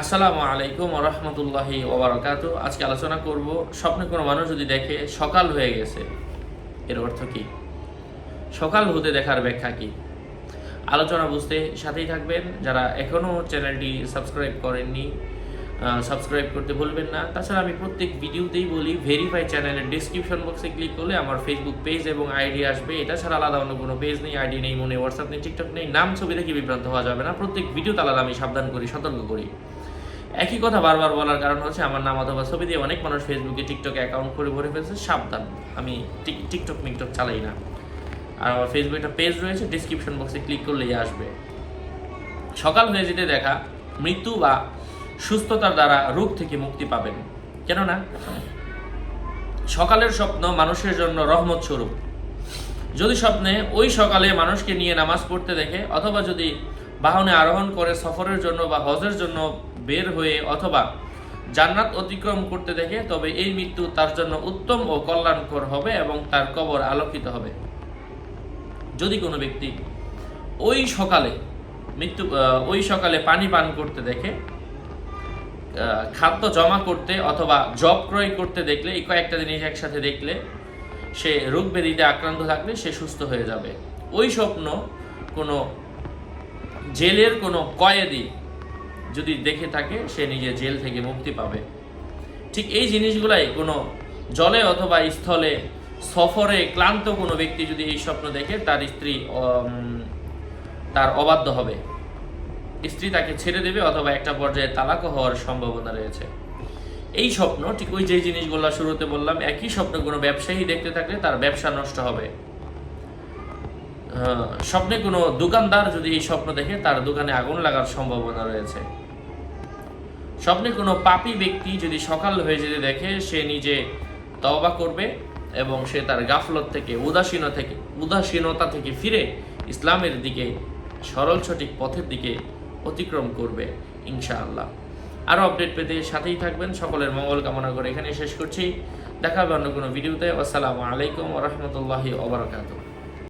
আসসালামু আলাইকুম ওয়া রাহমাতুল্লাহি ওয়া বারাকাতুহু। আজকে আলোচনা করব স্বপ্নে কোনো মানুষ যদি দেখে সকাল হয়ে গেছে, এর অর্থ কি? সকাল হতে দেখার ব্যাখ্যা কি? আলোচনা বুঝতে সাথেই থাকবেন। যারা এখনও চ্যানেলটি সাবস্ক্রাইব করেননি, সাবস্ক্রাইব করতে ভুলবেন না। তাছাড়া আমি প্রত্যেক ভিডিওতেই বলি, ভেরিফাই চ্যানেলের ডিসক্রিপশন বক্সে ক্লিক করলে আমার ফেসবুক পেজ এবং আইডি আসবে। এটা ছাড়া আলাদা অন্য কোনো পেজ নেই, আইডি নেই, মনে হোয়াটসঅ্যাপ নেই, টিকটক নেই। নাম ছবি দেখে বিভ্রান্ত হওয়া যাবে না। প্রত্যেক ভিডিওতে আলাদা আমি সাবধান করি, সতর্ক করি। একই কথা বারবার বলার কারণ হচ্ছে, আমার নাম অথবা ছবি দিয়ে অনেক মানুষ ফেসবুকে, টিকটকে অ্যাকাউন্ট করে ভরে ফেলছে। সাবধান, আমি টিকটক মিকটক চালাই না। আর আমার ফেসবুকে একটা পেজ রয়েছে, ডিসক্রিপশন বক্সে ক্লিক করলেই আসবে। সকাল হয়ে যেতে দেখা মৃত্যু বা সুস্থতার দ্বারা রোগ থেকে মুক্তি পাবেন। কেননা সকালের স্বপ্ন মানুষের জন্য রহমত স্বরূপ। যদি স্বপ্নে ওই সকালে মানুষকে নিয়ে নামাজ পড়তে দেখে, অথবা যদি বাহনে আরোহণ করে সফরের জন্য বা হজের জন্য বের হয়ে অথবা জান্নাত অতিক্রম করতে দেখে, তবে এই মৃত্যু তার জন্য উত্তম ও কল্যাণকর হবে এবং তার কবর আলোকিত হবে। যদি কোনো ব্যক্তি ওই সকালে পানি পান করতে দেখে, খাদ্য জমা করতে অথবা জব ক্রয় করতে দেখলে, এই কয়েকটা জিনিস একসাথে দেখলে, সে রোগ ব্যাধিতে আক্রান্ত থাকলে সে সুস্থ হয়ে যাবে। ওই স্বপ্ন কোনো জেলের কোনো কয়েদি যদি দেখে থাকে, সে নিজে জেল থেকে মুক্তি পাবে। ঠিক এই জিনিসগুলাই কোনো জলে অথবা স্থলে সফরে ক্লান্ত কোনো ব্যক্তি যদি এই স্বপ্ন দেখে, তার স্ত্রী তার অবাধ্য হবে, স্ত্রী তাকে ছেড়ে দেবে অথবা একটা পর্যায়ে তালাকও হওয়ার সম্ভাবনা রয়েছে। এই স্বপ্ন ঠিক ওই যে জিনিসগুলো শুরুতে বললাম, একই স্বপ্ন কোনো ব্যবসায়ী দেখতে থাকলে তার ব্যবসা নষ্ট হবে। স্বপ্নে কোনো দোকানদার যদি এই স্বপ্ন দেখে, তার দোকানে আগুন লাগার সম্ভাবনা রয়েছে। স্বপ্নে কোনো পাপী ব্যক্তি যদি সকাল হয়ে যেতে দেখে, সে নিজে তওবা করবে এবং সে তার গাফলত থেকে, উদাসীনতা থেকে ফিরে ইসলামের দিকে, সরল সঠিক পথের দিকে অতিক্রম করবে ইনশাআল্লাহ। আরও আপডেট পেতে সাথেই থাকবেন। সকলের মঙ্গল কামনা করে এখানে শেষ করছি। দেখা হবে অন্য কোনো ভিডিওতে। আসসালামু আলাইকুম ওয়া রাহমাতুল্লাহি ওয়া বারাকাতুহু।